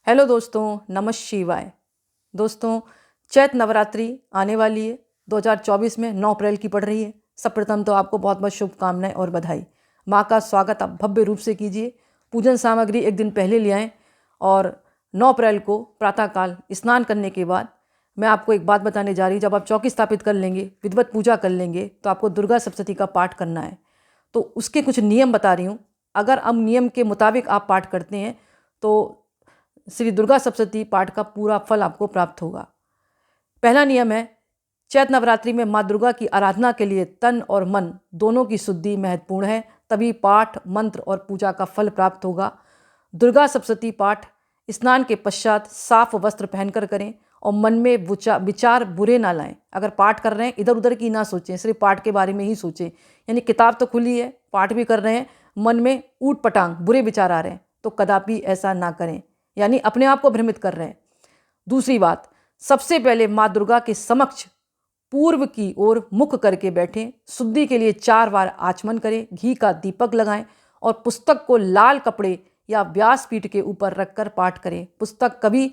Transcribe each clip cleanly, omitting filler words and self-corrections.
Hello दोस्तों, नमः शिवाय। दोस्तों, चैत नवरात्रि आने वाली है। 2024 में 9 अप्रैल की पड़ रही है। सब तो आपको बहुत बहुत शुभकामनाएं और बधाई। माँ का स्वागत आप भव्य रूप से कीजिए। पूजन सामग्री एक दिन पहले ले आएँ और 9 अप्रैल को प्रातःकाल स्नान करने के बाद मैं आपको एक बात बताने जा रही हूँ। जब आप चौकी स्थापित कर लेंगे, विधिवत पूजा कर लेंगे, तो आपको दुर्गा सप्तशती का पाठ करना है। तो उसके कुछ नियम बता रही हूँ। अगर अब नियम के मुताबिक आप पाठ करते हैं तो श्री दुर्गा सप्तशती पाठ का पूरा फल आपको प्राप्त होगा। पहला नियम है, चैत नवरात्रि में माँ दुर्गा की आराधना के लिए तन और मन दोनों की शुद्धि महत्वपूर्ण है, तभी पाठ, मंत्र और पूजा का फल प्राप्त होगा। दुर्गा सप्तशती पाठ स्नान के पश्चात साफ वस्त्र पहनकर करें और मन में विचार बुरे ना लाएं। अगर पाठ कर रहे हैं इधर उधर की ना सोचें, सिर्फ पाठ के बारे में ही सोचें। यानी किताब तो खुली है, पाठ भी कर रहे हैं, मन में ऊट पटांग बुरे विचार आ रहे हैं, तो कदापि ऐसा ना करें, यानी अपने आप को भ्रमित कर रहे हैं। दूसरी बात, सबसे पहले माँ दुर्गा के समक्ष पूर्व की ओर मुख करके बैठें। शुद्धि के लिए 4 बार आचमन करें, घी का दीपक लगाएं और पुस्तक को लाल कपड़े या व्यासपीठ के ऊपर रखकर पाठ करें। पुस्तक कभी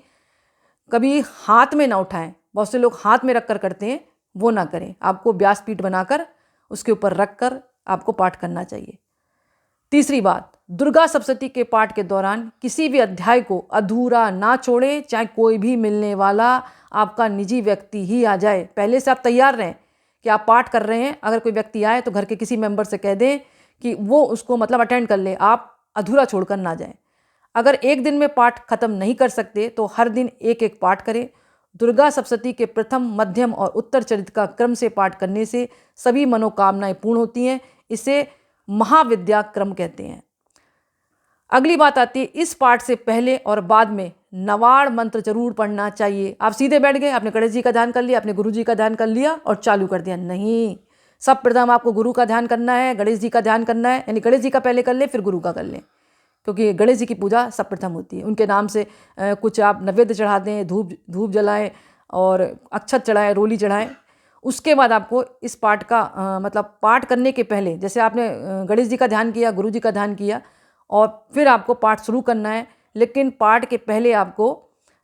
कभी हाथ में ना उठाएं। बहुत से लोग हाथ में रखकर करते हैं, वो ना करें। आपको व्यासपीठ बनाकर उसके ऊपर रखकर आपको पाठ करना चाहिए। तीसरी बात, दुर्गा सप्तशती के पाठ के दौरान किसी भी अध्याय को अधूरा ना छोड़ें, चाहे कोई भी मिलने वाला आपका निजी व्यक्ति ही आ जाए। पहले से आप तैयार रहें कि आप पाठ कर रहे हैं। अगर कोई व्यक्ति आए तो घर के किसी मेंबर से कह दें कि वो उसको अटेंड कर ले, आप अधूरा छोड़कर ना जाएं। अगर एक दिन में पाठ खत्म नहीं कर सकते तो हर दिन एक एक पाठ करें। दुर्गा सप्तशती के प्रथम, मध्यम और उत्तर चरित्र का क्रम से पाठ करने से सभी मनोकामनाएं पूर्ण होती हैं। इसे महाविद्या क्रम कहते हैं। अगली बात आती है, इस पाठ से पहले और बाद में नवाड़ मंत्र जरूर पढ़ना चाहिए। आप सीधे बैठ गए, आपने गणेश जी का ध्यान कर लिया, आपने गुरु जी का ध्यान कर लिया और चालू कर दिया। नहीं, सब प्रथम आपको गुरु का ध्यान करना है, गणेश जी का ध्यान करना है। यानी गणेश जी का पहले कर ले, फिर गुरु का कर ले, क्योंकि गणेश जी की पूजा सब प्रथम होती है। उनके नाम से कुछ आप नैवेद्य चढ़ा दें, धूप जलाएं और अक्षत चढ़ाएं, रोली चढ़ाएं। उसके बाद आपको इस पाठ का पाठ करने के पहले, जैसे आपने गणेश जी का ध्यान किया, गुरु जी का ध्यान किया और फिर आपको पाठ शुरू करना है। लेकिन पाठ के पहले आपको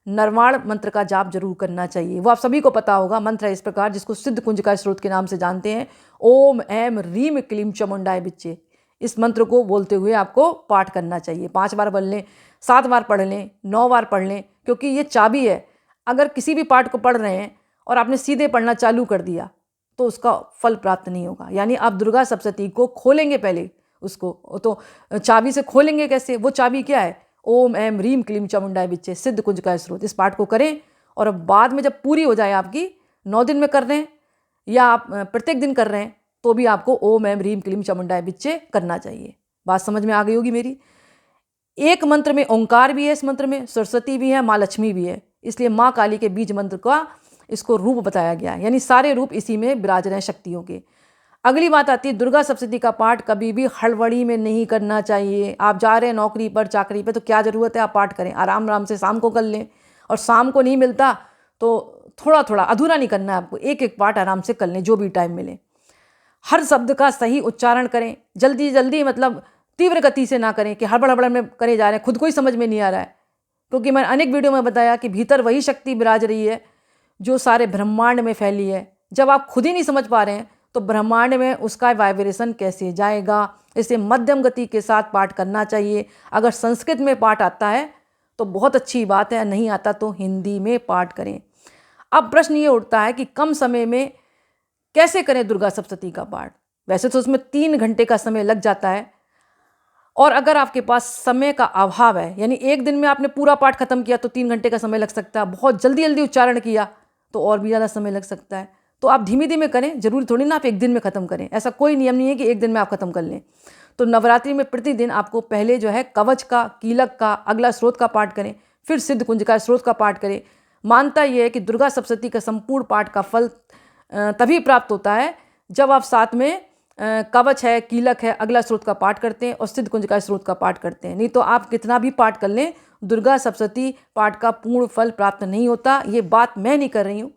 नरवाण मंत्र का जाप जरूर करना चाहिए। वो आप सभी को पता होगा। मंत्र है इस प्रकार, जिसको सिद्ध कुंज का स्रोत के नाम से जानते हैं। ओम ऐम रीम क्लीम चामुंडाय बिच्चे। इस मंत्र को बोलते हुए आपको पाठ करना चाहिए। 5 बार पढ़ लें, 7 बार पढ़ लें, 9 बार पढ़ लें, क्योंकि ये चाबी है। अगर किसी भी पाठ को पढ़ रहे हैं और आपने सीधे पढ़ना चालू कर दिया तो उसका फल प्राप्त नहीं होगा। यानी आप दुर्गा सप्तशती को खोलेंगे पहले, उसको तो चाबी से खोलेंगे कैसे? वो चाबी क्या है? ओम ऐम रीम क्लीम चामुंडाय बिच्चे, सिद्ध कुंज का स्रोत। इस पाठ को करें और बाद में जब पूरी हो जाए, आपकी 9 दिन में कर रहे हैं या आप प्रत्येक दिन कर रहे हैं, तो भी आपको ओम ऐम रीम क्लीम चामुंडाय बिच्चे करना चाहिए। बात समझ में आ गई होगी मेरी। एक मंत्र में ओंकार भी है, इस मंत्र में सरस्वती भी है, माँ लक्ष्मी भी है, इसलिए माँ काली के बीज मंत्र का इसको रूप बताया गया है। यानी सारे रूप इसी में विराज रहे हैं शक्तियों के। अगली बात आती है, दुर्गा सप्तशती का पाठ कभी भी हड़बड़ी में नहीं करना चाहिए। आप जा रहे हैं नौकरी पर, चाकरी पर, तो क्या ज़रूरत है आप पाठ करें, आराम आराम से शाम को कर लें। और शाम को नहीं मिलता तो थोड़ा थोड़ा, अधूरा नहीं करना है आपको, एक एक पाठ आराम से कर लें, जो भी टाइम मिले। हर शब्द का सही उच्चारण करें। जल्दी जल्दी तीव्र गति से ना करें कि हड़बड़ हड़बड़ में करे जा रहे हैं, खुद को ही समझ में नहीं आ रहा है। क्योंकि मैंने अनेक वीडियो में बताया कि भीतर वही शक्ति विराज रही है जो सारे ब्रह्मांड में फैली है। जब आप खुद ही नहीं समझ पा रहे हैं तो ब्रह्मांड में उसका वाइब्रेशन कैसे जाएगा? इसे मध्यम गति के साथ पाठ करना चाहिए। अगर संस्कृत में पाठ आता है तो बहुत अच्छी बात है, नहीं आता तो हिंदी में पाठ करें। अब प्रश्न ये उठता है कि कम समय में कैसे करें दुर्गा सप्तशती का पाठ? वैसे तो उसमें 3 घंटे का समय लग जाता है, और अगर आपके पास समय का अभाव है, यानी एक दिन में आपने पूरा पाठ खत्म किया तो 3 घंटे का समय लग सकता है। बहुत जल्दी जल्दी उच्चारण किया तो और भी ज़्यादा समय लग सकता है। तो आप धीमे धीमे करें, जरूरी थोड़ी ना आप एक दिन में ख़त्म करें। ऐसा कोई नियम नहीं है कि एक दिन में आप ख़त्म कर लें। तो नवरात्रि में प्रतिदिन आपको पहले जो है कवच का, कीलक का, अगला स्रोत का पाठ करें, फिर सिद्ध कुंज का स्रोत का पाठ करें। मानता यह है कि दुर्गा सप्तशती का संपूर्ण पाठ का फल तभी प्राप्त होता है जब आप साथ में कवच है, कीलक है, अगला स्रोत का पाठ करते हैं और सिद्ध कुंज का स्रोत का पाठ करते हैं। नहीं तो आप कितना भी पाठ कर लें, दुर्गा सप्तशती पाठ का पूर्ण फल प्राप्त नहीं होता। ये बात मैं नहीं कर रही हूँ,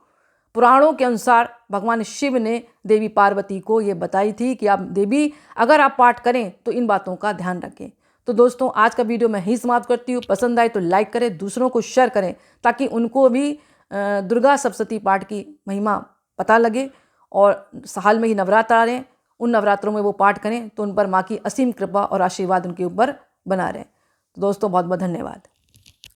पुराणों के अनुसार भगवान शिव ने देवी पार्वती को ये बताई थी कि आप देवी, अगर आप पाठ करें तो इन बातों का ध्यान रखें। तो दोस्तों आज का वीडियो मैं ही समाप्त करती हूँ। पसंद आए तो लाइक करें, दूसरों को शेयर करें ताकि उनको भी दुर्गा सप्तशती पाठ की महिमा पता लगे और साल में ही नवरात्र आ रहे हैं, उन नवरात्रों में वो पाठ करें तो उन पर माँ की असीम कृपा और आशीर्वाद उनके ऊपर बना रहे। तो दोस्तों बहुत बहुत धन्यवाद।